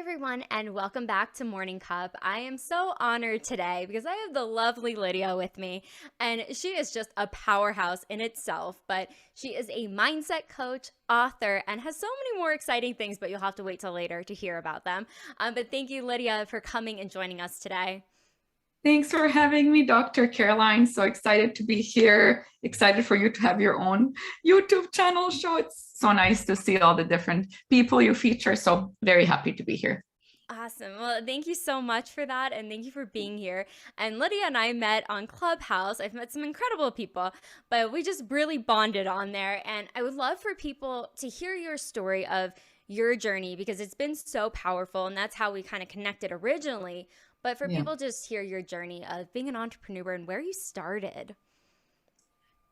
everyone, and welcome back to Morning Cup. I am so honored today because I have the lovely Lydia with me, and she is just a powerhouse in itself, but she is a mindset coach, author, and has so many more exciting things, but you'll have to wait till later to hear about them. But thank you, Lydia, for coming and joining us today. Thanks for having me, Dr. Caroline. So excited to be here. Excited for you to have your own YouTube channel show. It's so nice to see all the different people you feature. So very happy to be here. Awesome. Well, thank you so much for that. And thank you for being here. And Lydia and I met on Clubhouse. I've met some incredible people, but we just really bonded on there. And I would love for people to hear your story of your journey because it's been so powerful. And that's how we kind of connected originally. But for people to just hear your journey of being an entrepreneur and where you started.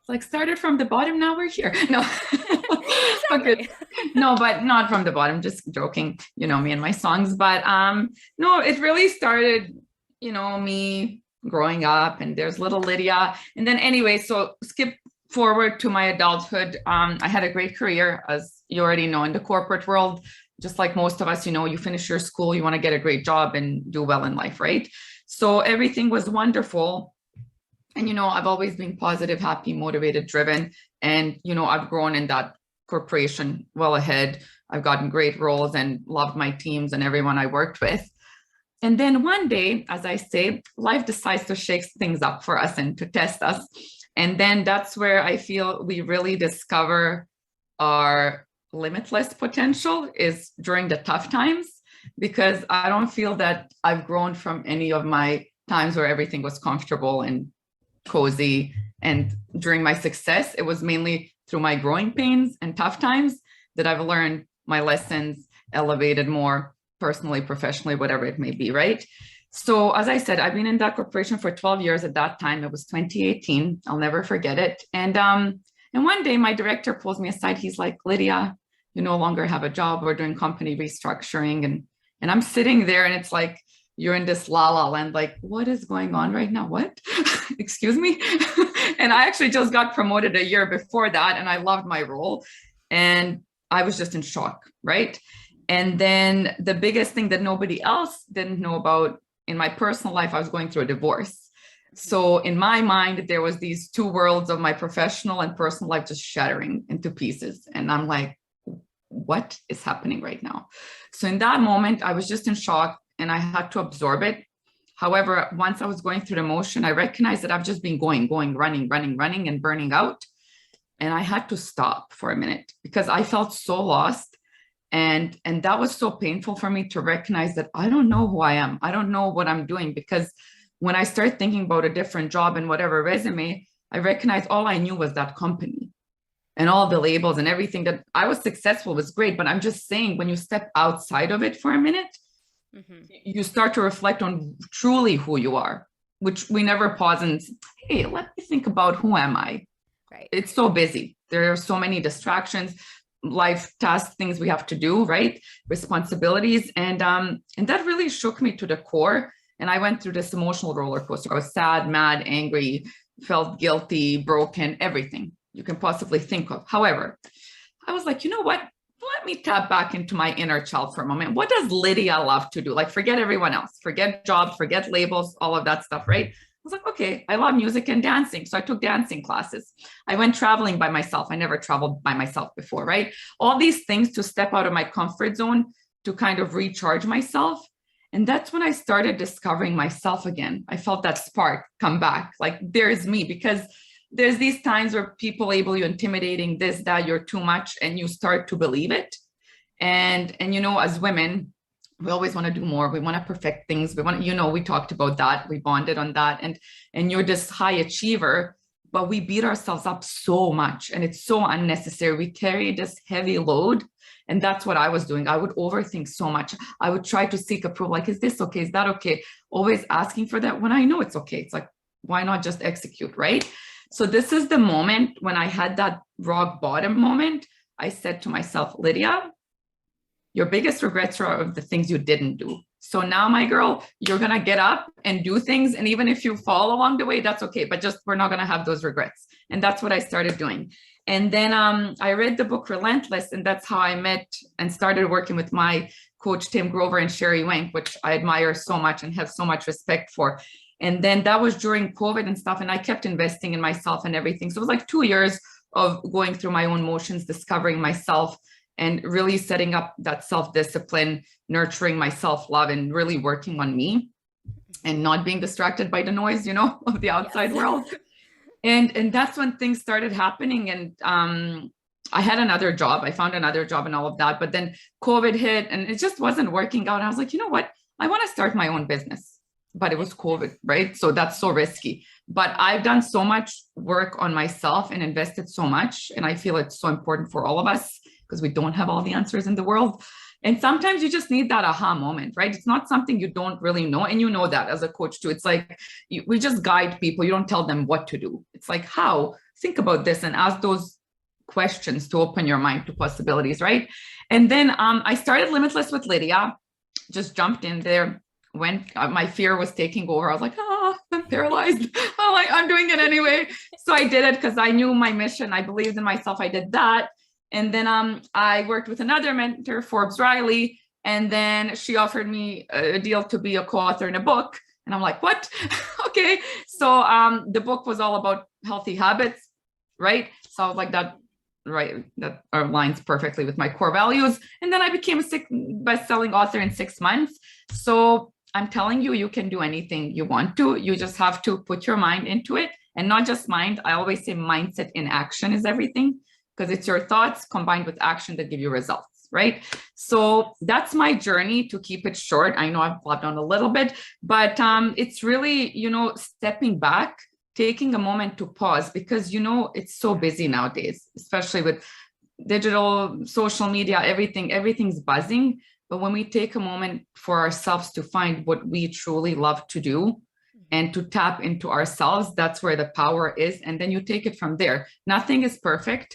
Like started from the bottom, now we're here. No, Exactly. no, but not from the bottom, just joking, me and my songs. But no, it really started, me growing up, and there's little Lydia. And then anyway, so skip forward to my adulthood. I had a great career, as you already know, in the corporate world. Just like most of us, you finish your school, you want to get a great job and do well in life, right? So everything was wonderful. And, I've always been positive, happy, motivated, driven. And, I've grown in that corporation well ahead. I've gotten great roles and loved my teams and everyone I worked with. And then one day, as I say, life decides to shake things up for us and to test us. And then that's where I feel we really discover our limitless potential is during the tough times, because I don't feel that I've grown from any of my times where everything was comfortable and cozy. And during my success, it was mainly through my growing pains and tough times that I've learned my lessons, elevated more personally, professionally, whatever it may be, right? So as I said, I've been in that corporation for 12 years. At that time, it was 2018. I'll never forget it. And one day my director pulls me aside. He's like, Lydia, you no longer have a job. We're doing company restructuring. And I'm sitting there and it's like, you're in this la la land, like, what is going on right now? What? Excuse me? And I actually just got promoted a year before that. And I loved my role. And I was just in shock, right? And then the biggest thing that nobody else didn't know about in my personal life, I was going through a divorce. So in my mind, there was these two worlds of my professional and personal life just shattering into pieces. And I'm like, what is happening right now? So in that moment, I was just in shock and I had to absorb it. However, once I was going through the motion, I recognized that I've just been going, running and burning out. And I had to stop for a minute because I felt so lost. And that was so painful for me to recognize that I don't know who I am. I don't know what I'm doing, because when I started thinking about a different job and whatever resume, I recognized all I knew was that company and all the labels and everything. That I was successful was great. But I'm just saying, when you step outside of it for a minute, you start to reflect on truly who you are, which we never pause and say, hey, let me think about who am I? Right. It's so busy. There are so many distractions, life tasks, things we have to do, right? Responsibilities. And that really shook me to the core. And I went through this emotional roller coaster. I was sad, mad, angry, felt guilty, broken, everything you can possibly think of. However, I was like, you know what? Let me tap back into my inner child for a moment. What does Lydia love to do? Like, forget everyone else, forget jobs, forget labels, all of that stuff, right? I was like, okay, I love music and dancing. So I took dancing classes. I went traveling by myself. I never traveled by myself before, right? All these things to step out of my comfort zone, to kind of recharge myself. And that's when I started discovering myself again. I felt that spark come back, like, there's me. Because there's these times where people label you intimidating, this, that, you're too much, and you start to believe it. And as women, we always want to do more. We want to perfect things. We want, we talked about that. We bonded on that. And you're this high achiever, but we beat ourselves up so much, and it's so unnecessary. We carry this heavy load. And that's what I was doing. I would overthink so much. I would try to seek approval. Like, is this okay? Is that okay? Always asking for that when I know it's okay. It's like, why not just execute, right? So this is the moment when I had that rock bottom moment. I said to myself, Lydia, your biggest regrets are of the things you didn't do. So now, my girl, you're going to get up and do things. And even if you fall along the way, that's okay. But just, we're not going to have those regrets. And that's what I started doing. And then I read the book Relentless, and that's how I met and started working with my Coach Tim Grover and Sherry Wank, which I admire so much and have so much respect for. And then that was during COVID and stuff. And I kept investing in myself and everything. So it was like 2 years of going through my own motions, discovering myself, and really setting up that self-discipline, nurturing my self-love, and really working on me and not being distracted by the noise, you know, of the outside world. And that's when things started happening. And I had another job. I found another job and all of that. But then COVID hit and it just wasn't working out. And I was like, you know what? I want to start my own business. But it was COVID, right? So that's so risky. But I've done so much work on myself and invested so much. And I feel it's so important for all of us because we don't have all the answers in the world. And sometimes you just need that aha moment, right? It's not something you don't really know. And you know that as a coach too. It's like we just guide people. You don't tell them what to do. It's like, how? Think about this and ask those questions to open your mind to possibilities, right? And then I started Limitless with Lydia, just jumped in there. When my fear was taking over, I was like, I'm paralyzed. I'm doing it anyway. So I did it because I knew my mission. I believed in myself. I did that. And then I worked with another mentor, Forbes Riley. And then she offered me a deal to be a co-author in a book. And I'm like, what? Okay. So the book was all about healthy habits, right? So I was like, that aligns perfectly with my core values. And then I became a best-selling author in 6 months. So I'm telling you, you can do anything you want to. You just have to put your mind into it, and not just mind. I always say mindset in action is everything, because it's your thoughts combined with action that give you results, right? So that's my journey. To keep it short, I know I've blabbed on a little bit, but it's really, stepping back, taking a moment to pause, because, it's so busy nowadays, especially with digital, social media, everything's buzzing. But when we take a moment for ourselves to find what we truly love to do and to tap into ourselves, that's where the power is. And then you take it from there. Nothing is perfect.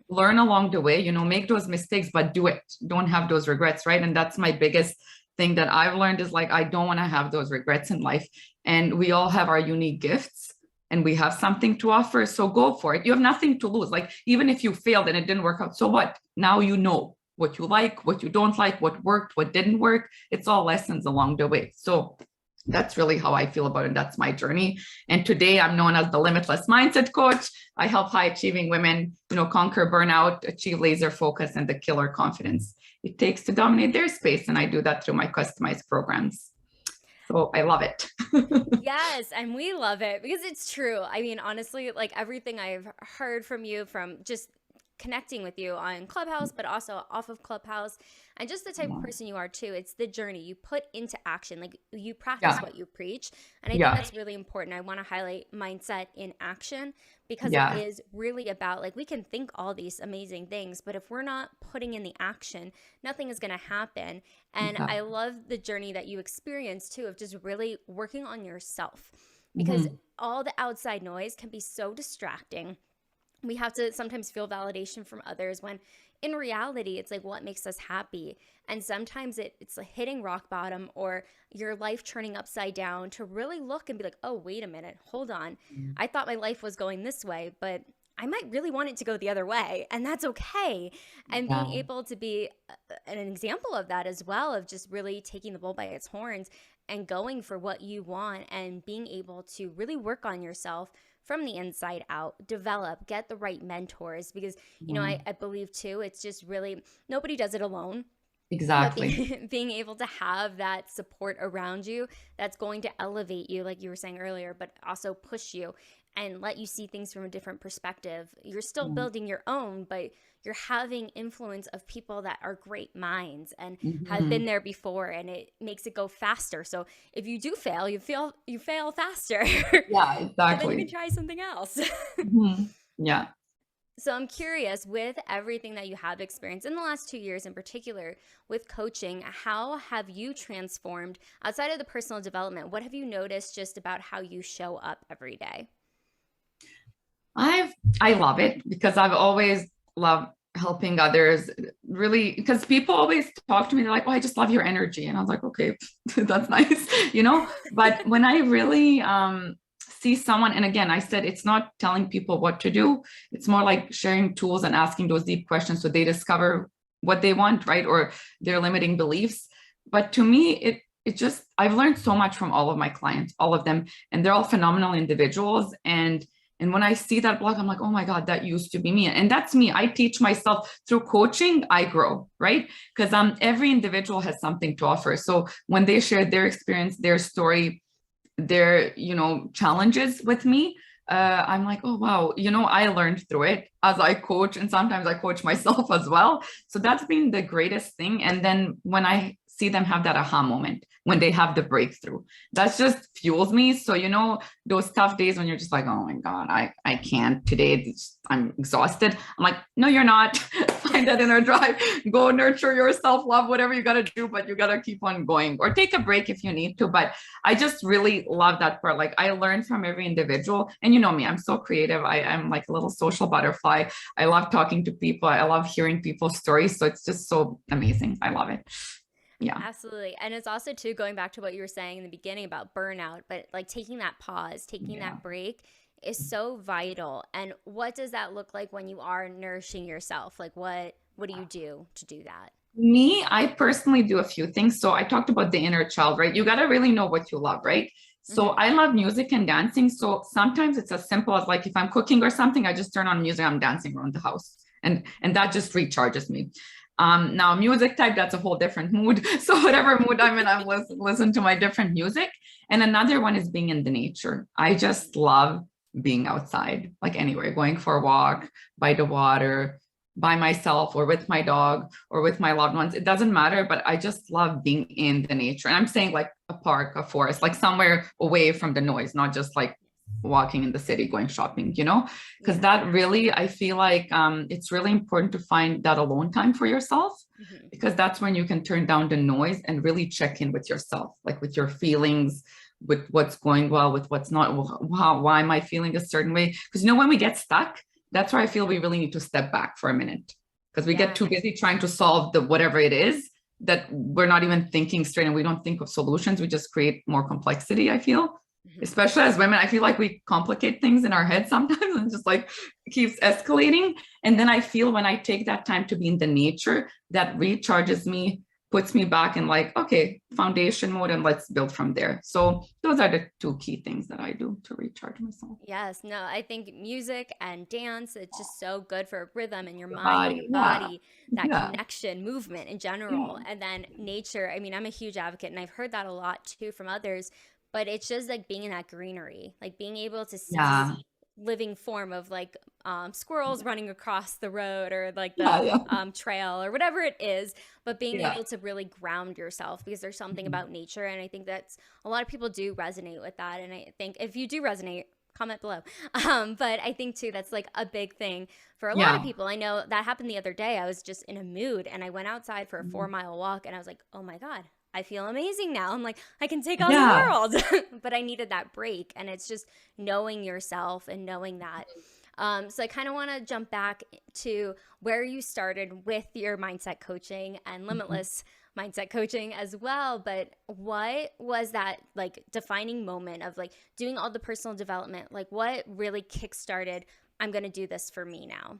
Learn along the way, make those mistakes, but do it. Don't have those regrets, right? And that's my biggest thing that I've learned is like, I don't want to have those regrets in life. And we all have our unique gifts and we have something to offer. So go for it. You have nothing to lose. Like, even if you failed and it didn't work out, so what? Now you know what you like, what you don't like, what worked, what didn't work. It's all lessons along the way. So that's really how I feel about it. That's my journey. And today I'm known as the Limitless Mindset Coach. I help high achieving women, conquer burnout, achieve laser focus, and the killer confidence it takes to dominate their space. And I do that through my customized programs. So I love it. Yes, and we love it because it's true. I mean, honestly, like everything I've heard from you, from just connecting with you on Clubhouse, but also off of Clubhouse, and just the type of person you are too. It's the journey you put into action. Like, you practice what you preach. And I think that's really important. I want to highlight mindset in action, because it is really about, like, we can think all these amazing things, but if we're not putting in the action, nothing is going to happen. And I love the journey that you experience too, of just really working on yourself, because all the outside noise can be so distracting. We have to sometimes feel validation from others, when in reality, it's like, what makes us happy? And sometimes it's like hitting rock bottom, or your life turning upside down, to really look and be like, oh, wait a minute, hold on. I thought my life was going this way, but I might really want it to go the other way. And that's okay. And being able to be an example of that as well, of just really taking the bull by its horns and going for what you want, and being able to really work on yourself from the inside out, develop, get the right mentors, because, I believe too, it's just really, nobody does it alone. Exactly. Being able to have that support around you, that's going to elevate you, like you were saying earlier, but also push you and let you see things from a different perspective. You're still building your own, but you're having influence of people that are great minds and have been there before, and it makes it go faster. So if you do fail, you fail faster. Yeah, exactly. But then you can try something else. Yeah. So I'm curious, with everything that you have experienced in the last 2 years in particular with coaching, how have you transformed outside of the personal development? What have you noticed just about how you show up every day? I love it, because I've always loved helping others, really, because people always talk to me. They're like, oh, I just love your energy. And I was like, okay, that's nice, but when I really see someone, and again, I said, it's not telling people what to do. It's more like sharing tools and asking those deep questions so they discover what they want, right? Or their limiting beliefs. But to me, it just, I've learned so much from all of my clients, all of them, and they're all phenomenal individuals. And when I see that blog, I'm like, oh my God, that used to be me. And that's me. I teach myself through coaching, I grow, right? Because every individual has something to offer. So when they share their experience, their story, their, challenges with me, I'm like, oh, wow, I learned through it as I coach. And sometimes I coach myself as well. So that's been the greatest thing. And then when I see them have that aha moment, when they have the breakthrough, that just fuels me. So, those tough days when you're just like, oh my God, I can't today, I'm exhausted. I'm like, no, you're not. Find that inner drive, go nurture yourself, love whatever you got to do, but you got to keep on going, or take a break if you need to. But I just really love that part. Like, I learn from every individual, and you know me, I'm so creative. I'm like a little social butterfly. I love talking to people. I love hearing people's stories. So it's just so amazing. I love it. Yeah. Absolutely. And it's also too going back to what you were saying in the beginning about burnout, but like taking that pause, taking Yeah. that break is so vital. And what does that look like when you are nourishing yourself? Like what do you do to do that? Me, I personally do a few things. So I talked about the inner child, right? You got to really know what you love, right? So Hmm. I love music and dancing. So sometimes it's as simple as like if I'm cooking or something, I just turn on music, I'm dancing around the house. And that just recharges me. Now music type, that's a whole different mood. So whatever mood I'm in, I'm listen to my different music. And another one is being in the nature. I just love being outside, like anywhere, going for a walk by the water, by myself or with my dog or with my loved ones. It doesn't matter, but I just love being in the nature. And I'm saying like a park, a forest, like somewhere away from the noise, not just like walking in the city, going shopping, because Yeah. that really, I feel like it's really important to find that alone time for yourself, Hmm. because that's when you can turn down the noise and really check in with yourself, like with your feelings, with what's going well, with what's not. Wow, why am I feeling a certain way? Because when we get stuck, that's where I feel we really need to step back for a minute, because we get Yeah. too busy trying to solve the whatever it is, that we're not even thinking straight, and we don't think of solutions. We just create more complexity, I feel, Hmm. especially as women. I feel like we complicate things in our head sometimes and just like keeps escalating. And then I feel when I take that time to be in the nature, that recharges me, puts me back in like, okay, foundation mode, and let's build from there. So those are the two key things that I do to recharge myself. Yes, no, I think music and dance, it's just so good for rhythm in your The mind and your body, yeah, body, that yeah, connection, movement in yeah, general. And then nature, I mean, I'm a huge advocate and I've heard that a lot too from others, but it's just like being in that greenery, like being able to see yeah, living form of like squirrels running across the road or like the yeah, yeah, trail or whatever it is, but being yeah. able to really ground yourself because there's something about nature. And I think that's a lot of people do resonate with that. And I think if you do resonate, comment below. But I think too, that's like a big thing for a lot of Yeah. people. I know that happened the other day. I was just in a mood and I went outside for a 4 mile walk and I was like, oh my God, I feel amazing now. I'm like, I can take on the Yeah. world. But I needed that break. And it's just knowing yourself and knowing that. So I kind of want to jump back to where you started with your mindset coaching and limitless mindset coaching as well. But what was that like defining moment of like doing all the personal development? Like what really kickstarted, I'm going to do this for me now?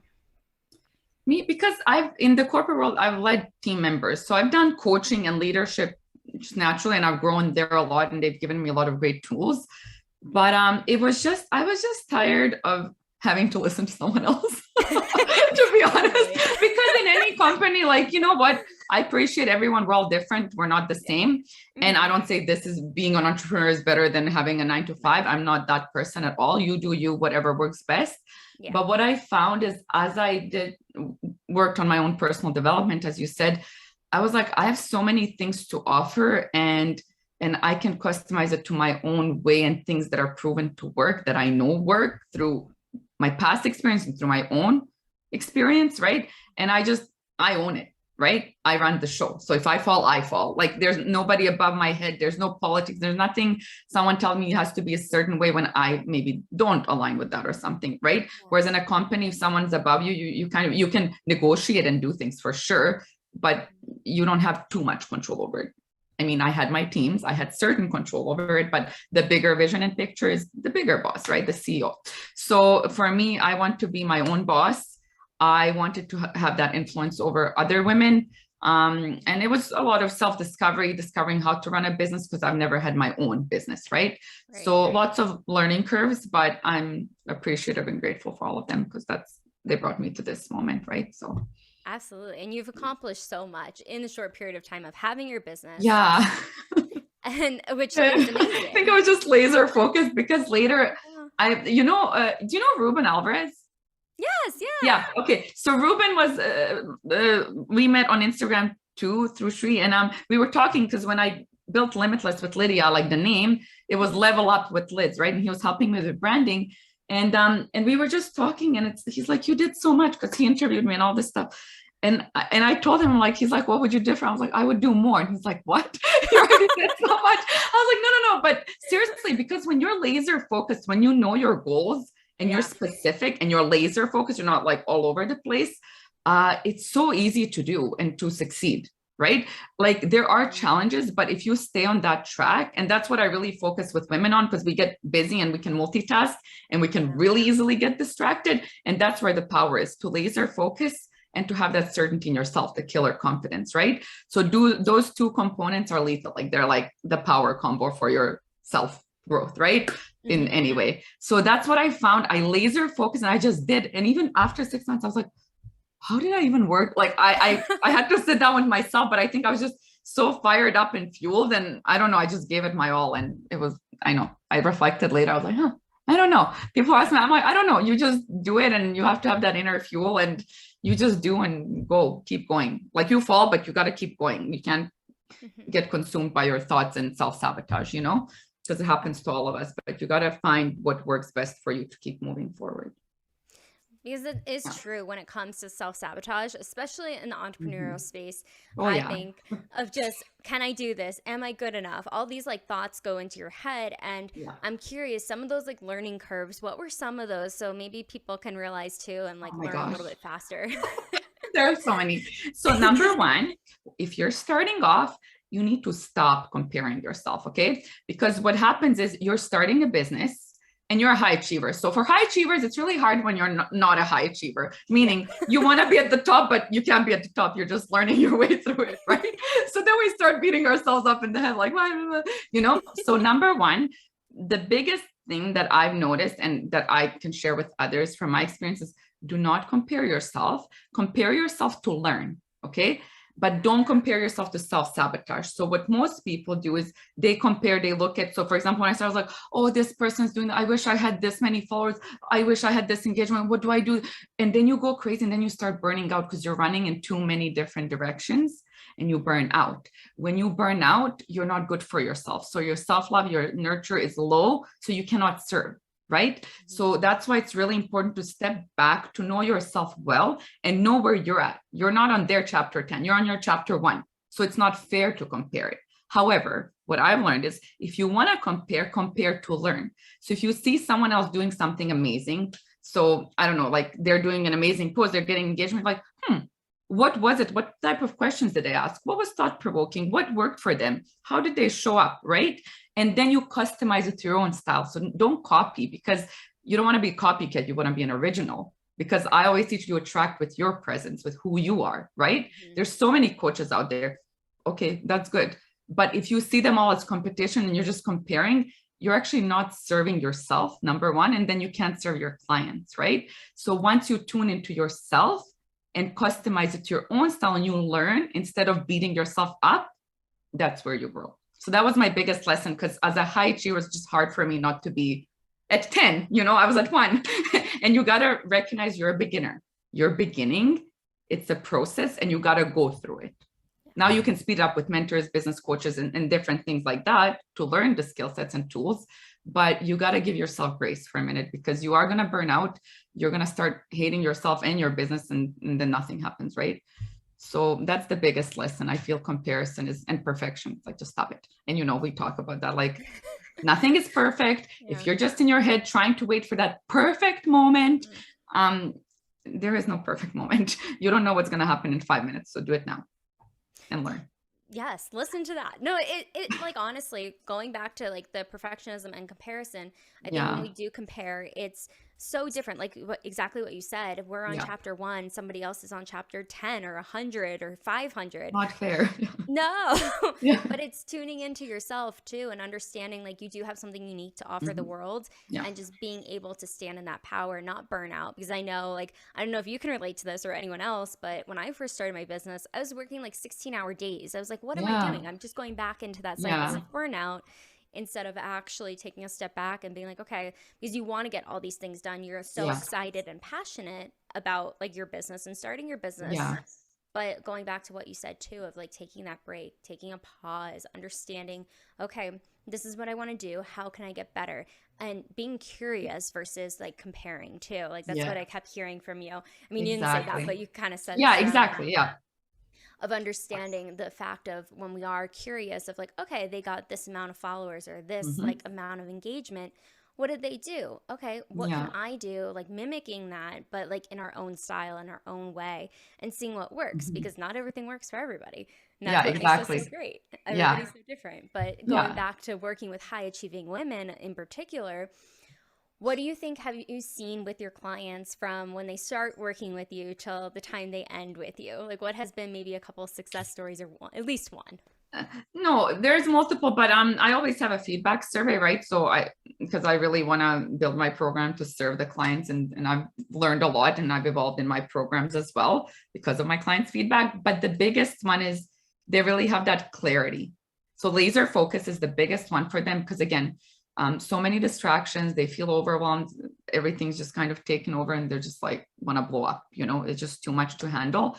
Me, because I've in the corporate world, I've led team members. So I've done coaching and leadership just naturally, and I've grown there a lot, and they've given me a lot of great tools. But it was just, I was just tired of having to listen to someone else, to be honest. Totally. Because in any company, like, you know what? I appreciate everyone. We're all different. We're not the same. And I Hmm. don't say this is being an entrepreneur is better than having a 9 to 5. Right. I'm not that person at all. You do you, whatever works best. Yeah. But what I found is as I did worked on my own personal development, as you said, I was like, I have so many things to offer, and I can customize it to my own way, and things that are proven to work, that I know work through my past experience and through my own experience, right? And I own it, right? I run the show. So if I fall, I fall. Like there's nobody above my head. There's no politics. There's nothing someone telling me it has to be a certain way when I maybe don't align with that or something, right? Whereas in a company, if someone's above you, you kind of, you can negotiate and do things for sure, but you don't have too much control over it. I mean, I had my teams, I had certain control over it, but the bigger vision and picture is the bigger boss, right? The CEO. So for me, I want to be my own boss. I wanted to have that influence over other women. And it was a lot of self-discovery, discovering how to run a business, because I've never had my own business, right? Right. So lots of learning curves, but I'm appreciative and grateful for all of them, because they brought me to this moment, right? So Absolutely. And you've accomplished so much in the short period of time of having your business, yeah. and which is I think I amazing. was just laser focused, because later Yeah. do you know Ruben Alvarez? Yes, Yeah. yeah. Okay. So Ruben was, we met on Instagram too through Shri, and we were talking because when I built Limitless with Lydia, like the name, it was Mhm. level up with Lids, right? And he was helping me with branding, and we were just talking, and he's like, you did so much, because he interviewed me and all this stuff. And I told him, like, he's like, what would you differ? I was like, I would do more. And he's like, what? You already did so much. I was like, no, no, no. But seriously, because when you're laser focused, when you know your goals and you're Yeah. specific and you're laser focused, you're not like all over the place, it's so easy to do and to succeed, right? Like there are Mhm. challenges, but if you stay on that track, and that's what I really focus with women on, because we get busy and we can multitask and we can Yeah. really easily get distracted. And that's where the power is, to laser focus and to have that certainty in yourself, the killer confidence, right? So do those two components are lethal. Like they're like the power combo for your self growth, right? In Mhm. any way. So that's what I found. I laser focused and I just did. And even after 6 months, I was like, how did I even work? Like I had to sit down with myself, but I think I was just so fired up and fueled. And I don't know, I just gave it my all. And it was, I know, I reflected later. I was like, huh, I don't know. People ask me, I'm like, I don't know. You just do it, and you have to have that inner fuel, and you just do and go, keep going. Like you fall, but you got to keep going. You can't Mhm. get consumed by your thoughts and self-sabotage, because it happens to all of us, but you got to find what works best for you to keep moving forward. Because it is Yeah. true when it comes to self sabotage, especially in the Mhm. entrepreneurial space. Oh I yeah. think of just, can I do this? Am I good enough? All these like thoughts go into your head. And Yeah. I'm curious, some of those like learning curves, what were some of those? So maybe people can realize too and Oh like my learn a gosh. little bit faster. There are so many. So number one, if you're starting off, you need to stop comparing yourself, okay? Because what happens is you're starting a business and you're a high achiever. So for high achievers, it's really hard when you're not a high achiever, Yeah. meaning you want to be at the top, but you can't be at the top. You're just learning your way through it, right? So then we start beating ourselves up in the head, like, So number one, the biggest thing that I've noticed and that I can share with others from my experiences, do not compare yourself to learn, okay? But don't compare yourself to self-sabotage. So what most people do is they compare, they look at, so for example, when I started, I was like, oh, this person's doing that. I wish I had this many followers. I wish I had this engagement. What do I do? And then you go crazy, and then you start burning out because you're running in too many different directions, and you burn out. When you burn out, you're not good for yourself. So your self-love, your nurture is low, so you cannot serve, right? So that's why it's really important to step back, to know yourself well and know where you're at. You're not on their chapter 10, you're on your chapter 1. So it's not fair to compare it. However, what I've learned is if you want to compare to learn. So if you see someone else doing something amazing, so I don't know, like they're doing an amazing post, they're getting engagement, like, what was it? What type of questions did they ask? What was thought provoking? What worked for them? How did they show up? Right. And then you customize it to your own style. So don't copy, because you don't want to be a copycat. You want to be an original, because I always teach you attract with your presence, with who you are. Right. Mhm. There's so many coaches out there. Okay, that's good. But if you see them all as competition and you're just comparing, you're actually not serving yourself, number one, and then you can't serve your clients. Right. So once you tune into yourself and customize it to your own style and you learn instead of beating yourself up, that's where you grow. So that was my biggest lesson, because as a high achiever, it's just hard for me not to be at 10. I was at 1. And you got to recognize you're a beginner. You're beginning. It's a process, and you got to go through it. Now you can speed up with mentors, business coaches, and different things like that to learn the skill sets and tools. But you got to give yourself grace for a minute, because you are going to burn out. You're going to start hating yourself and your business, and then nothing happens, right? So that's the biggest lesson. I feel comparison is and perfection. It's like, just stop it. And we talk about that. Like, nothing is perfect. Yeah. If you're just in your head trying to wait for that perfect moment, Mm. there is no perfect moment. You don't know what's going to happen in 5 minutes. So do it now and learn. Yes, listen to that. No, it like honestly, going back to like the perfectionism and comparison, I think when Yeah. we do compare, it's so different. Like exactly what you said. If we're on Yeah. chapter 1, somebody else is on chapter 10 or 100 or 500. Not fair. No, Yeah. but it's tuning into yourself too and understanding like you do have something unique to offer the Mhm. world, Yeah. and just being able to stand in that power, not burn out. Because I know, like, I don't know if you can relate to this or anyone else, but when I first started my business, I was working like 16-hour days. I was like, what am I Yeah. doing? I'm just going back into that cycle Yeah. of burnout instead of actually taking a step back and being like, okay, because you want to get all these things done. You're so Yeah. excited and passionate about like your business and starting your business, Yeah. but going back to what you said too, of like taking that break, taking a pause, understanding, okay, this is what I want to do. How can I get better? And being curious versus like comparing too. Like that's what Yeah. I kept hearing from you. I mean, you didn't say that, Exactly. but you kind of said Yeah, some exactly. Yeah. of understanding the fact of when we are curious of like, okay, they got this amount of followers or this Hmm. like amount of engagement. What did they do? Okay, what can Yeah. I do? Like mimicking that, but like in our own style, in our own way, and seeing what works, Hmm. because not everything works for everybody. And that's Yeah, what makes us so exactly. great. Yeah. Everybody's so different. But going Yeah. back to working with high achieving women in particular, what do you think have you seen with your clients from when they start working with you till the time they end with you? Like what has been maybe a couple of success stories or one, at least one? Uh, No, there's multiple, but I always have a feedback survey, right? So because I really want to build my program to serve the clients, and I've learned a lot and I've evolved in my programs as well because of my clients' feedback. But the biggest one is they really have that clarity. So laser focus is the biggest one for them because again, so many distractions, they feel overwhelmed, everything's just kind of taken over, and they're just like want to blow up, it's just too much to handle.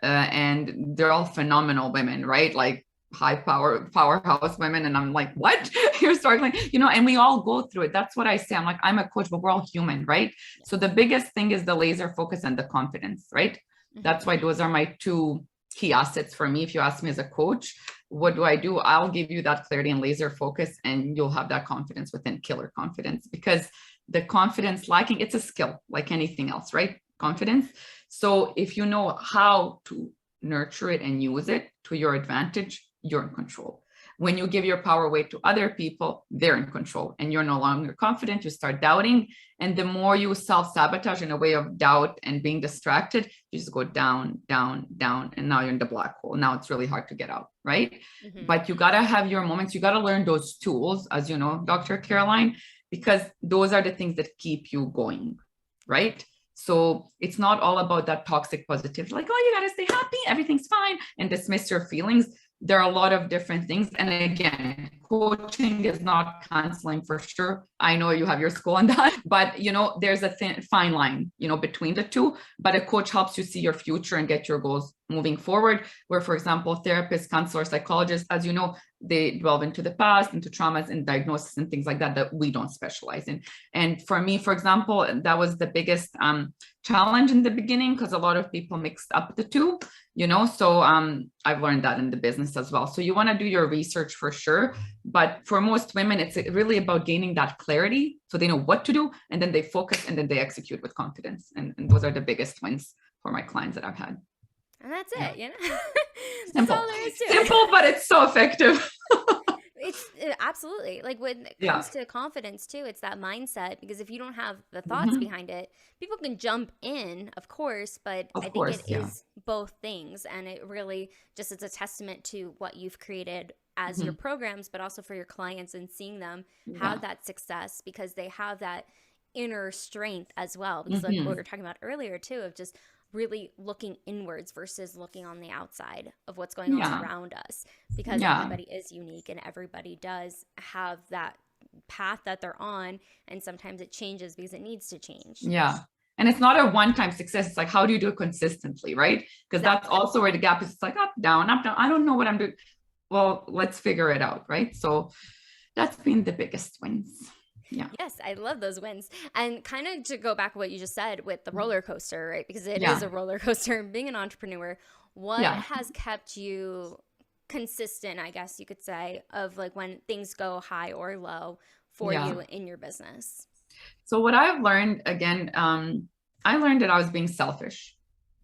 And they're all phenomenal women, right? Like powerhouse women, and I'm like, what? You're struggling, and we all go through it. That's what I say. I'm like, I'm a coach, but we're all human, right? So the biggest thing is the laser focus and the confidence, right? That's Mm-hmm. why those are my two key assets for me. If you ask me as a coach, what do I do? I'll give you that clarity and laser focus, and you'll have that confidence within, killer confidence, because the confidence lacking, it's a skill like anything else, right? Confidence. So if you know how to nurture it and use it to your advantage, you're in control. When you give your power away to other people, they're in control and you're no longer confident. You start doubting. And the more you self-sabotage in a way of doubt and being distracted, you just go down, down, down. And now you're in the black hole. Now it's really hard to get out, right? Mm-hmm. But you got to have your moments. You got to learn those tools, as you know, Dr. Caroline, because those are the things that keep you going, right? So it's not all about that toxic positivity, like, oh, you got to stay happy, everything's fine, and dismiss your feelings. There are a lot of different things. And again, coaching is not counseling for sure. I know you have your school on that, but there's a fine line, between the two. But a coach helps you see your future and get your goals moving forward. Where, for example, therapists, counselors, psychologists, as you know, they delve into the past, into traumas and diagnosis and things like that that we don't specialize in. And for me, for example, that was the biggest challenge in the beginning, because a lot of people mixed up the two, so I've learned that in the business as well. So you want to do your research for sure, but for most women, it's really about gaining that clarity so they know what to do, and then they focus and then they execute with confidence. And those are the biggest wins for my clients that I've had. And that's Yeah. it, That's all Simple. there is to it. Simple, but it's so effective. It's absolutely like when it Yeah. comes to confidence too, it's that mindset, because if you don't have the thoughts Mhm. behind it, people can jump in, of course, but I Of think course. it Yeah. is both things, and it really just is a testament to what you've created as your Mhm. programs, but also for your clients, and seeing them have Yeah. that success because they have that inner strength as well, because like what we Mhm. were talking about earlier too, of just really looking inwards versus looking on the outside of what's going on Yeah. around us, because Yeah. everybody is unique and everybody does have that path that they're on, and sometimes it changes because it needs to change. Yeah. And it's not a one-time success. It's like, how do you do it consistently, right? Because that's Exactly. also where the gap is. It's like up, down, up, down. I don't know what I'm doing. Well, let's figure it out, right? So that's been the biggest wins. Yeah. Yes, I love those wins. And kind of to go back to what you just said with the roller coaster, right? Because it is Yeah. a roller coaster being an entrepreneur. What Yeah. has kept you consistent, I guess you could say, of like when things go high or low for Yeah. you in your business? So what I've learned again, I learned that I was being selfish,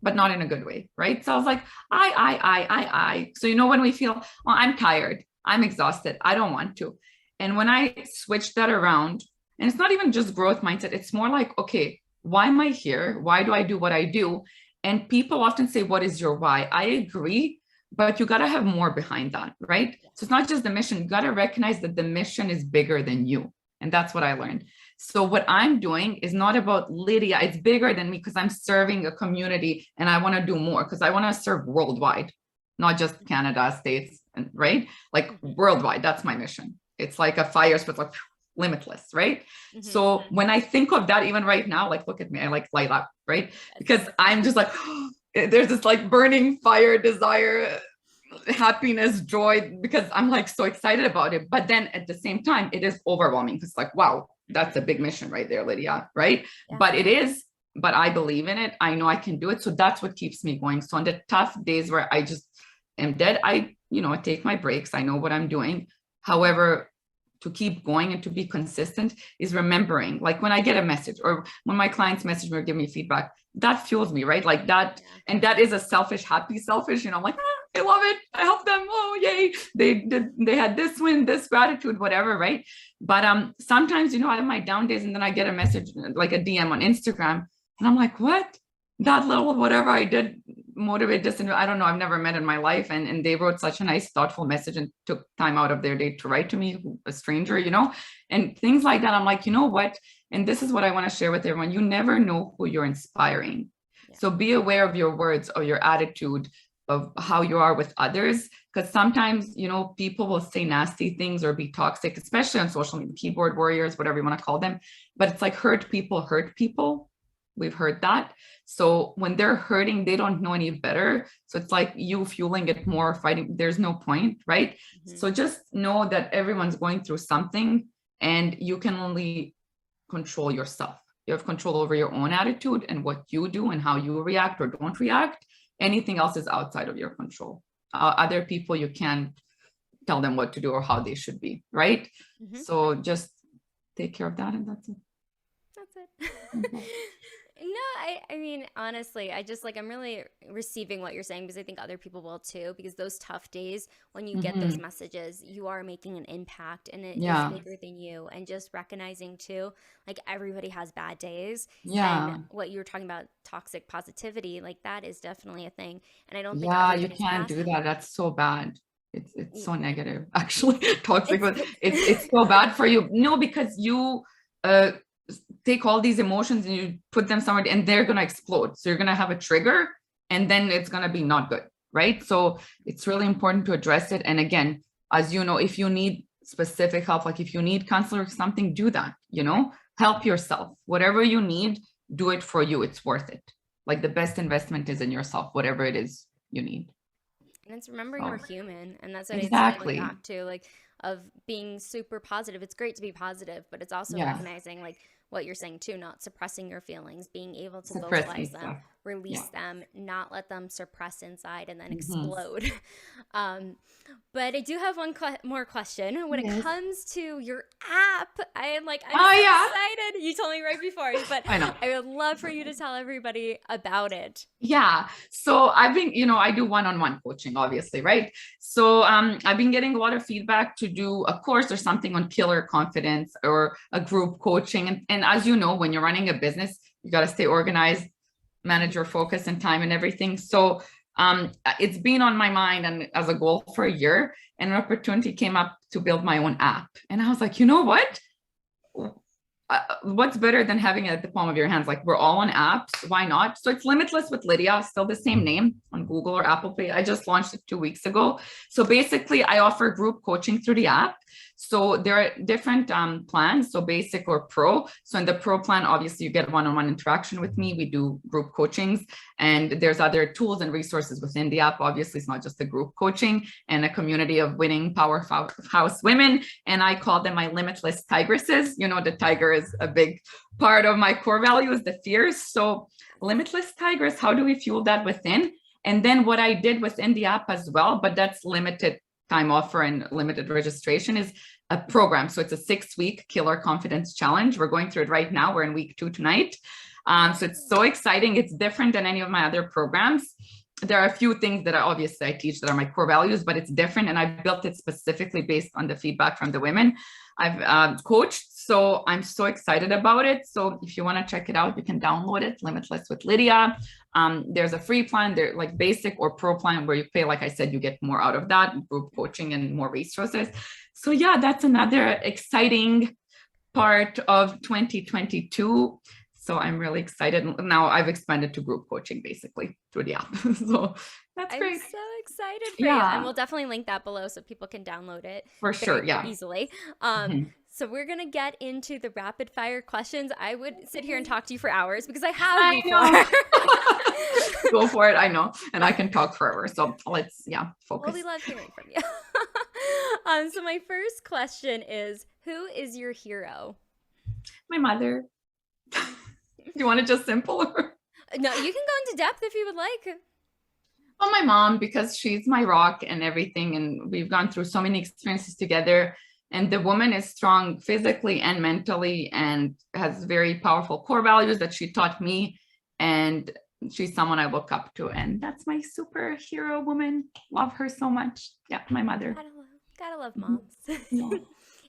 but not in a good way, right? So I was like, I. So when we feel, well, I'm tired, I'm exhausted, I don't want to. And when I switched that around, And it's not even just growth mindset. It's more like, okay, why am I here? Why do I do what I do? And people often say, what is your why? I agree, but you got to have more behind that, right? So it's not just the mission. You got to recognize that the mission is bigger than you. And that's what I learned. So what I'm doing is not about Lydia. It's bigger than me because I'm serving a community and I want to do more because I want to serve worldwide, not just Canada, States, and right? Like worldwide. That's my mission. It's like a fire, but like limitless, right? So when I think of that, even right now, like, look at me, I like light up, right? Because I'm just like, there's this like burning fire, desire, happiness, joy, because I'm like so excited about it. But then at the same time, it is overwhelming because like, wow, that's a big mission right there, Lydia, right? Yeah. But it is, but I believe in it. I know I can do it. So that's what keeps me going. So on the tough days where I just am dead, I take my breaks. I know what I'm doing. However, to keep going and to be consistent is remembering, like when I get a message or when my clients message me or give me feedback, that fuels me, right? Like that. And that is a happy selfish, I'm like, I love it. I help them. Oh, yay. They had this win, this gratitude, whatever. Right. But sometimes, I have my down days and then I get a message, like a DM on Instagram. And I'm like, what? That little whatever I did motivate this, and I don't know, I've never met in my life, and they wrote such a nice thoughtful message and took time out of their day to write to me, a stranger, and things like that. I'm like, you know what, and this is what I want to share with everyone. You never know who you're inspiring. So be aware of your words or your attitude of how you are with others, because sometimes people will say nasty things or be toxic, especially on social media, keyboard warriors, whatever you want to call them. But it's like hurt people. We've heard that. So when they're hurting, they don't know any better. So it's like you fueling it more, fighting. There's no point, right? So just know that everyone's going through something and you can only control yourself. You have control over your own attitude and what you do and how you react or don't react. Anything else is outside of your control. Other people, you can't tell them what to do or how they should be, right? So just take care of that, and that's it. That's it. No, I mean, honestly, I'm really receiving what you're saying because I think other people will too, because those tough days, when you get those messages, you are making an impact and it is bigger than you. And just recognizing too, like everybody has bad days. Yeah. And what you were talking about, toxic positivity, like that is definitely a thing. And I don't think you can't do that. That's so bad. It's so negative, actually. Toxic, it's so bad for you. No, because you take all these emotions and you put them somewhere and they're going to explode. So you're going to have a trigger and then it's going to be not good, right? So it's really important to address it. And again, as you know, if you need specific help, like if you need counselor or something, do that, help yourself. Whatever you need, do it for you. It's worth it. Like the best investment is in yourself, whatever it is you need. And it's remembering we're human. And that's what exactly. It's back to, like, of being super positive. It's great to be positive, but it's also recognizing, like what you're saying too, not suppressing your feelings, being able to vocalize them, release them, not let them suppress inside and then explode. But I do have one more question. When it comes to your app, I'm so excited. You told me right before, but I know. I would love for you to tell everybody about it. Yeah. So I've been, I do one-on-one coaching, obviously, right? So I've been getting a lot of feedback to do a course or something on killer confidence or a group coaching. And as you know, when you're running a business, you got to stay organized, manage your focus and time and everything. So it's been on my mind and as a goal for a year, and an opportunity came up to build my own app. And I was like, you know what? What's better than having it at the palm of your hands? Like, we're all on apps. Why not? So it's Limitless with Lydia, still the same name on Google or Apple Pay. I just launched it 2 weeks ago. So basically I offer group coaching through the app. So there are different plans, so basic or pro. So in the pro plan, obviously you get one-on-one interaction with me. We do group coachings, and there's other tools and resources within the app. Obviously, it's not just a group coaching, and a community of winning powerhouse women. And I call them my limitless tigresses. The tiger is a big part of my core values, the fears. So limitless tigress, how do we fuel that within? And then what I did within the app as well, but that's limited time offer and limited registration, is a program. So it's a 6-week killer confidence challenge. We're going through it right now. We're in week 2 tonight. So it's so exciting. It's different than any of my other programs. there are a few things that I teach that are my core values, but it's different. And I built it specifically based on the feedback from the women I've coached. So I'm so excited about it. So if you want to check it out, you can download it, Limitless with Lydia. There's a free plan, there like basic or pro plan where you pay, like I said, you get more out of that, group coaching and more resources. So yeah, that's another exciting part of 2022. So I'm really excited. Now I've expanded to group coaching basically through the app. So that's great. I'm so excited for you. And we'll definitely link that below so people can download it for sure. Yeah. Easily. So we're going to get into the rapid fire questions. I would sit here and talk to you for hours because I have before. Go for it. I know. And I can talk forever. So let's, focus. Well, we love hearing from you. So my first question is, who is your hero? My mother. Do you want it just simple? No, you can go into depth if you would like. Well, my mom, because she's my rock and everything. And we've gone through so many experiences together. And the woman is strong physically and mentally and has very powerful core values that she taught me. And she's someone I look up to. And that's my superhero woman. Love her so much. Yeah, my mother. Gotta love moms. Yeah.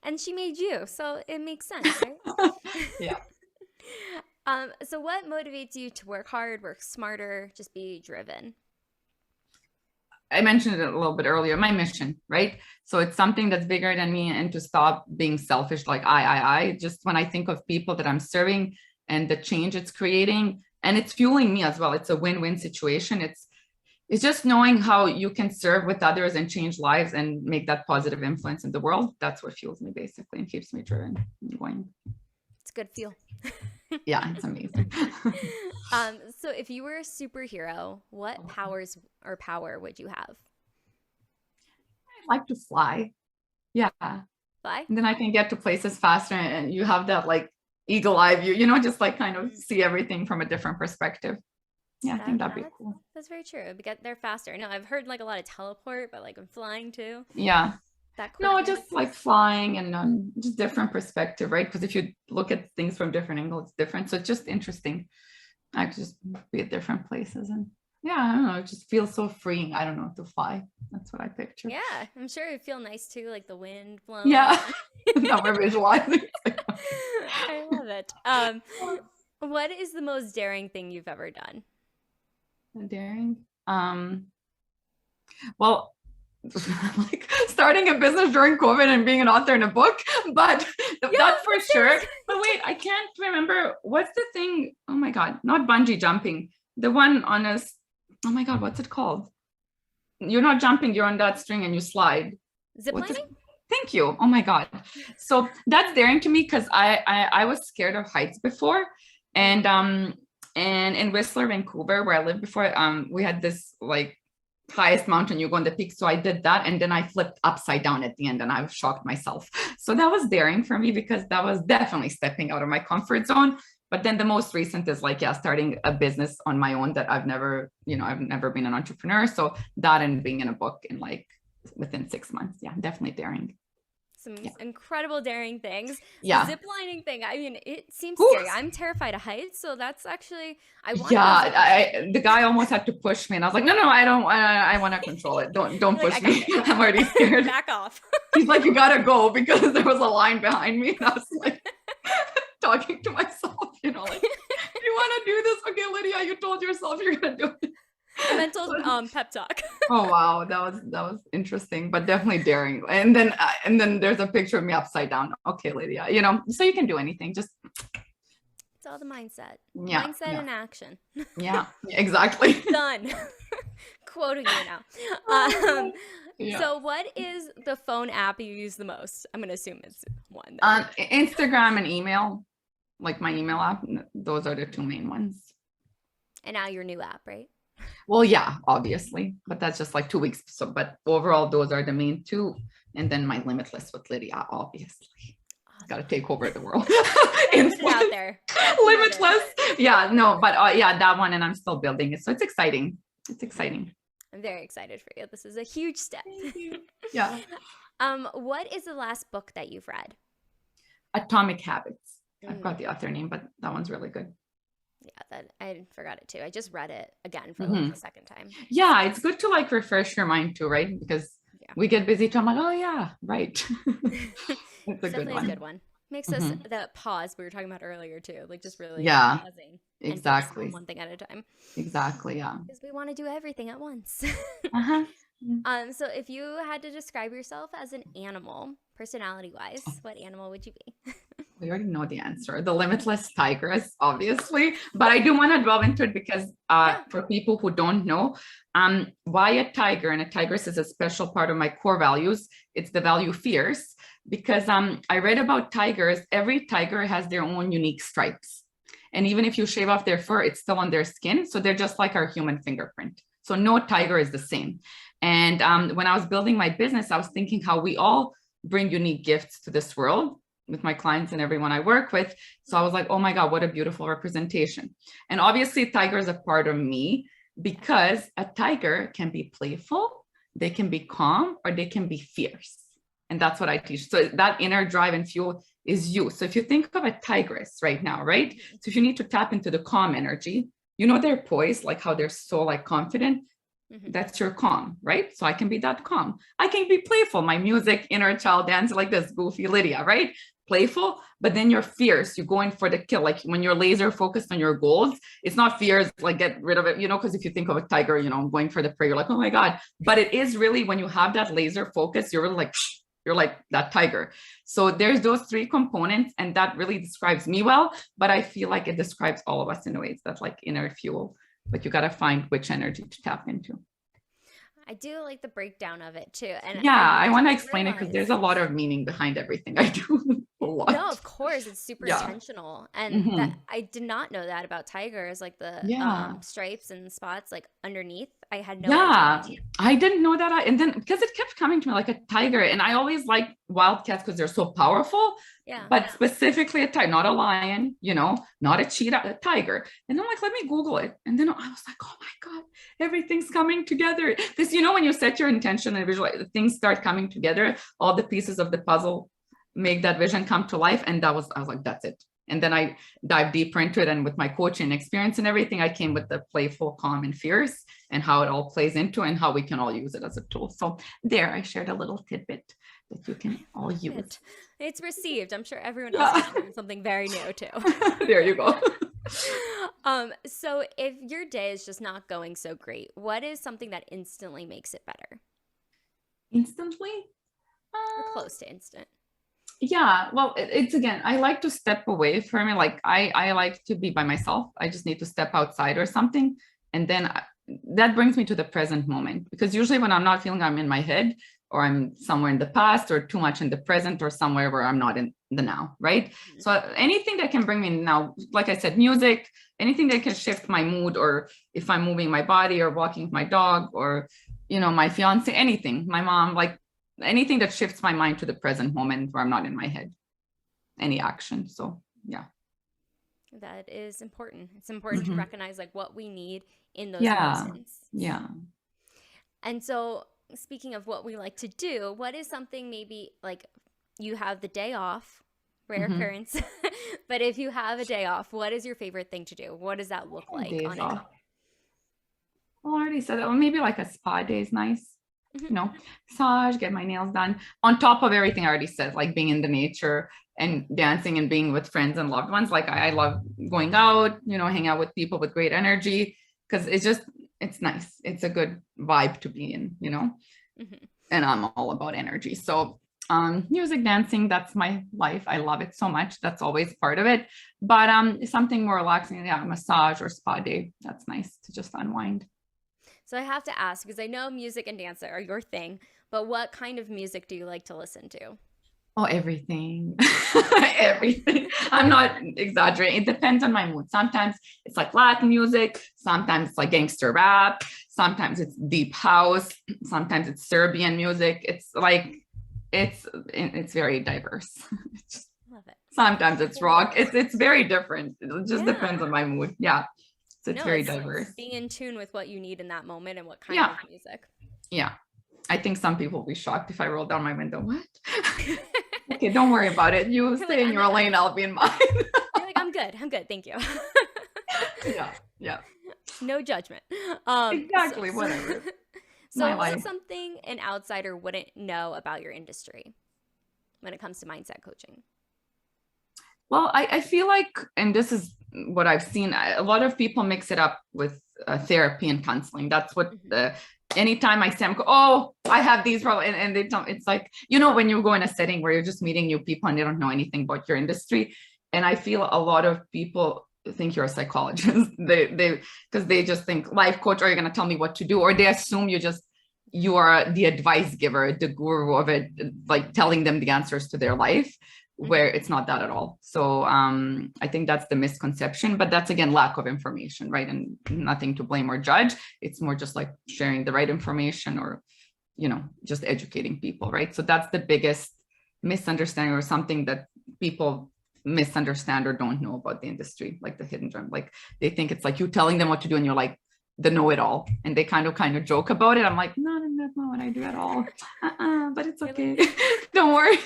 And she made you, so it makes sense, right? Yeah. So what motivates you to work hard, work smarter, just be driven? I mentioned it a little bit earlier, my mission, right? So it's something that's bigger than me, and to stop being selfish, like I. Just when I think of people that I'm serving and the change it's creating, and it's fueling me as well. It's a win-win situation. It's just knowing how you can serve with others and change lives and make that positive influence in the world. That's what fuels me basically and keeps me driven and going. It's a good feel. Yeah, it's amazing. So if you were a superhero, what powers or power would you have? I'd like to fly. Yeah. Fly? And then I can get to places faster, and you have that like eagle eye view, just like kind of see everything from a different perspective. Yeah, I think that'd be cool. That's very true. We get there faster. No, I've heard like a lot of teleport, but like I'm flying too. Yeah. No, just like flying and just different perspective, right? Because if you look at things from different angles, it's different. So it's just interesting. I could just be at different places, and I don't know, it just feels so freeing. I don't know, to fly. That's what I picture. Yeah, I'm sure it'd feel nice too, like the wind blowing. Yeah. Now we're visualizing. I love it. What is the most daring thing you've ever done? Daring? Well, like starting a business during COVID and being an author in a book, but that's for sure. But wait, I can't remember. What's the thing? Oh my God, not bungee jumping. The one on a, oh my God, what's it called? You're not jumping, you're on that string and you slide. Ziplining? Thank you. Oh my God. So that's daring to me because I was scared of heights before. And in Whistler, Vancouver, where I lived before, we had this like highest mountain, you go on the peak. So I did that. And then I flipped upside down at the end and I shocked myself. So that was daring for me because that was definitely stepping out of my comfort zone. But then the most recent is like, starting a business on my own that I've never been an entrepreneur. So that and being in a book in like within 6 months. Yeah, definitely daring. Some incredible daring things. Yeah. Zip lining thing. I mean, it seems scary. I'm terrified of heights, so that's actually the guy almost had to push me, and I was like, no, I don't. I want to control it. Don't push me. I'm already scared. Back off. He's like, you gotta go, because there was a line behind me, and I was like talking to myself, like, you want to do this? Okay, Lydia, you told yourself you're gonna do it. Mental pep talk. Oh wow, that was interesting, but definitely daring. And then there's a picture of me upside down. Okay, Lydia, so you can do anything. Just it's all the mindset. Yeah, mindset and action. Yeah, exactly. Done. Quoting you now. So what is the phone app you use the most? I'm gonna assume it's one. Instagram and email, like my email app. Those are the two main ones. And now your new app, right? Well, yeah, obviously, but that's just like 2 weeks. So, but overall, those are the main two. And then my Limitless with Lydia, obviously. Got to take over the world. Put it out there. Limitless. Yeah, no, but that one, and I'm still building it. So it's exciting. It's exciting. I'm very excited for you. This is a huge step. Thank you. Yeah. What is the last book that you've read? Atomic Habits. I've got the author name, but that one's really good. Yeah, that I forgot it too. I just read it again for like Mhm. the second time. Yeah, it's good to like refresh your mind too, right? Because Yeah. we get busy too. I'm like, oh yeah, right. It's a It's good definitely a good one. one. Makes us Hmm. that pause we were talking about earlier too, like just really Yeah, pausing and focusing on exactly. one thing at a time Exactly. Yeah. because we want to do everything at once. Uh-huh. So if you had to describe yourself as an animal, personality wise, what animal would you be? We already know the answer. The limitless tigress, obviously. But I do want to delve into it because Yeah. for people who don't know, why a tiger and a tigress is a special part of my core values. It's the value fierce because I read about tigers. Every tiger has their own unique stripes. And even if you shave off their fur, it's still on their skin. So they're just like our human fingerprint. So no tiger is the same. And when I was building my business, I was thinking how we all bring unique gifts to this world with my clients and everyone I work with. So I was like, oh my God, what a beautiful representation. And obviously, tiger is a part of me Yeah. because a tiger can be playful, they can be calm, or they can be fierce. And that's what I teach. So that inner drive and fuel is you. So if you think of a tigress right now, right? So if you need to tap into the calm energy, you know, they're poised, like how they're so like confident. Mm-hmm. That's your calm, right? So I can be that calm. I can be playful. My music, inner child dance like this, goofy Lydia, right? Playful, but then you're fierce. You're going for the kill. Like when you're laser focused on your goals, it's not fierce, like get rid of it, you know, because if you think of a tiger, you know, going for the prey, you're like, oh my God. But it is really when you have that laser focus, you're really like, you're like that tiger. So there's those three components, and that really describes me well. But I feel like it describes all of us in ways that's like inner fuel. But you got to find which energy to tap into. I do like the breakdown of it too. And Yeah, I I want to didn't explain it because there's realize. a lot of meaning behind everything I do. A No, lot. of course, it's super Yeah. intentional. And that Hmm. I did not know that about tigers, like the Yeah. stripes and spots like underneath. I had no idea. Yeah, I didn't know that. And then because it kept coming to me like a tiger, and I always like wildcats because they're so powerful, Yeah. but specifically a tiger, not a lion, you know, not a cheetah, a tiger. And I'm like, let me Google it. And then I was like, oh my God, everything's coming together. Because, you know, when you set your intention and visualize, things start coming together, all the pieces of the puzzle make that vision come to life. And I was like, that's it. And then I dive deeper into it. And with my coaching experience and everything, I came with the playful, calm, and fierce, and how it all plays into and how we can all use it as a tool. So there, I shared a little tidbit that you can all use. It's received. I'm sure everyone else Yeah. just learned something very new too. There you go. So if your day is just not going so great, what is something that instantly makes it better Instantly? or Uh, close to instant? yeah, well, it's again, I like to step away from it. Like I like to be by myself. I just need to step outside or something. And then that brings me to the present moment, because usually when I'm not feeling, I'm in my head, or I'm somewhere in the past, or too much in the present, or somewhere where I'm not in the now, right? Mhm. So anything that can bring me now, like I said, music, anything that can shift my mood, or if I'm moving my body or walking with my dog, or you know, my fiance, anything, my mom, like anything that shifts my mind to the present moment where I'm not in my head, any action. So yeah. That is important. It's important to Mhm. recognize like what we need in those Yeah. moments. Yeah. And so, speaking of what we like to do, what is something maybe like you have the day off, rare Mhm. occurrence, but if you have a day off, what is your favorite thing to do? What does that look like Days on a day? off. Well, I already said that. Well, maybe like a spa day is nice. Mhm. You know, massage, get my nails done. On top of everything I already said, like being in the nature and dancing and being with friends and loved ones. Like I love going out, you know, hang out with people with great energy, because it's nice. It's a good vibe to be in, you know, Mhm. and I'm all about energy. So music, dancing, that's my life. I love it so much. That's always part of it. But something more relaxing, yeah, massage or spa day. That's nice to just unwind. So I have to ask because I know music and dance are your thing, but what kind of music do you like to listen to? Oh, everything. Everything. I'm not exaggerating. It depends on my mood. Sometimes it's like Latin music, sometimes it's like gangster rap, sometimes it's deep house, sometimes it's Serbian music. It's like it's very diverse. Love it. Sometimes it's rock. It's very different. It just Yeah. depends on my mood. Yeah. So it's No, very it's diverse. being in tune with what you need in that moment and what kind Yeah. of music. Yeah. I think some people will be shocked if I roll down my window. What? Okay, don't worry about it. You You're like, stay in your lane, I'll be in mine. you're like, I'm good. I'm good. Thank you. Yeah. Yeah. No judgment. So, Exactly. so, Whatever. My so what's life. something an outsider wouldn't know about your industry when it comes to mindset coaching? Well, I feel like, and this is what I've seen, a lot of people mix it up with therapy and counseling. That's what Hmm. anytime I see them, oh, I have these problems. And they don't, it's like, when you go in a setting where you're just meeting new people and they don't know anything about your industry. And I feel a lot of people think you're a psychologist. Because they just think life coach, or you're going to tell me what to do, or they assume you are the advice giver, the guru of it, like telling them the answers to their life, where Hmm. it's not that at all. So I think that's the misconception, but that's again lack of information, right? And nothing to blame or judge. It's more just like sharing the right information, or just educating people, right? So that's the biggest misunderstanding, or something that people misunderstand or don't know about the industry, like the hidden gem. Like they think it's like you telling them what to do and you're like the know-it-all, and they kind of joke about it. I'm like, no, that's not what I do at all. But it's okay. Don't worry.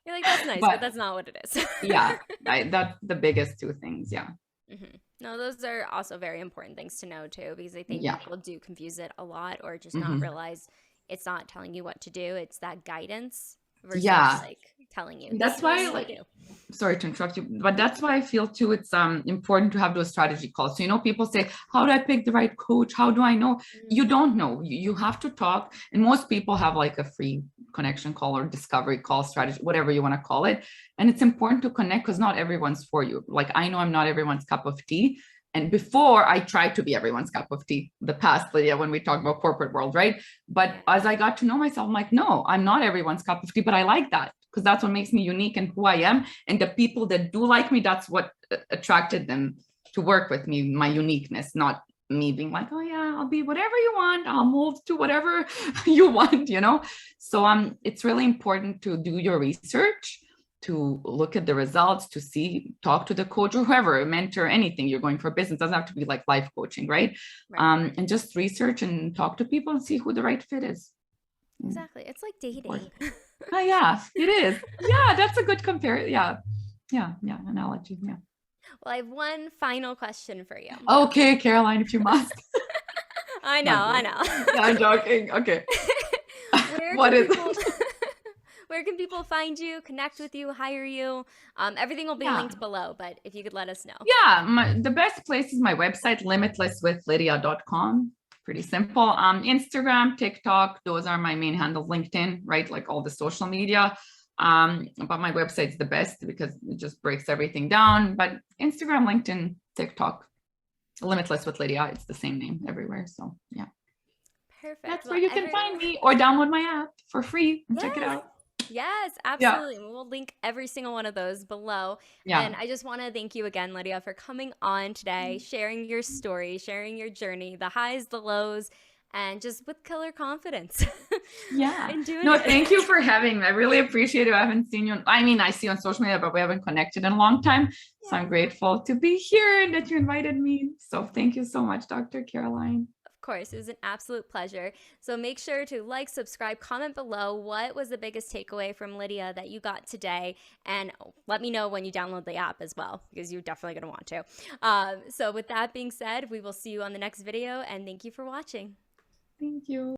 You're like, that's nice, but But that's not what it is. yeah, that's the biggest two things. Yeah. Hmm. No, those are also very important things to know too, because I think Yeah. people do confuse it a lot or just not Hmm. realize it's not telling you what to do. It's that guidance versus Yeah. like telling you, this That's is what why, you need like, to do. sorry to interrupt you, but that's why I feel too it's important to have those strategy calls. So people say, how do I pick the right coach? How do I know? You don't know. You have to talk. And most people have like a free connection call or discovery call, strategy, whatever you want to call it. And it's important to connect, because not everyone's for you. Like, I know I'm not everyone's cup of tea. And before, I tried to be everyone's cup of tea, the past, Lydia, when we talk about corporate world, right? But Yeah. as I got to know myself, I'm like, no, I'm not everyone's cup of tea, but I like that, because that's what makes me unique and who I am. And the people that do like me, that's what attracted them to work with me, my uniqueness, not me being like, oh yeah, I'll be whatever you want, I'll move to whatever you want. So it's really important to do your research, to look at the results, to talk to the coach or whoever, mentor, anything you're going for business. It doesn't have to be like life coaching, right? Right. And just research and talk to people and see who the right fit is. Exactly. It's like dating. Oh yeah, it is. Yeah, that's a good compare. Yeah, yeah, analogy. Yeah. Well, I have one final question for you. Okay, Caroline, if you must. I know, Not I joking. know. No, I'm joking. Okay. Where What can is people it? where can people find you, connect with you, hire you? Everything will be Yeah. linked below, but if you could let us know. Yeah, the best place is my website, limitlesswithlydia.com. Pretty simple. Instagram, TikTok, those are my main handles. LinkedIn, right? Like all the social media. But my website's the best because it just breaks everything down. But Instagram, LinkedIn, TikTok, Limitless with Lydia, it's the same name everywhere. So yeah, Perfect. that's Well, where you can everyone. find me, or download my app for free and check it Yes. out. Yes, Yeah, absolutely. We'll link every single one of those below. And yeah. I just want to thank you again, Lydia, for coming on today, sharing your story, sharing your journey, the highs, the lows, and just with killer confidence Yeah. and doing No, it. thank you for having me. I really appreciate it. I haven't seen you. I mean, I see you on social media, but we haven't connected in a long time. So I'm Yeah. grateful to be here and that you invited me. So thank you so much, Dr. Caroline. Of course, it was an absolute pleasure. So make sure to like, subscribe, comment below what was the biggest takeaway from Lydia that you got today, and let me know when you download the app as well, because you're definitely going to want to. So with that being said, we will see you on the next video, and thank you for watching. Thank you.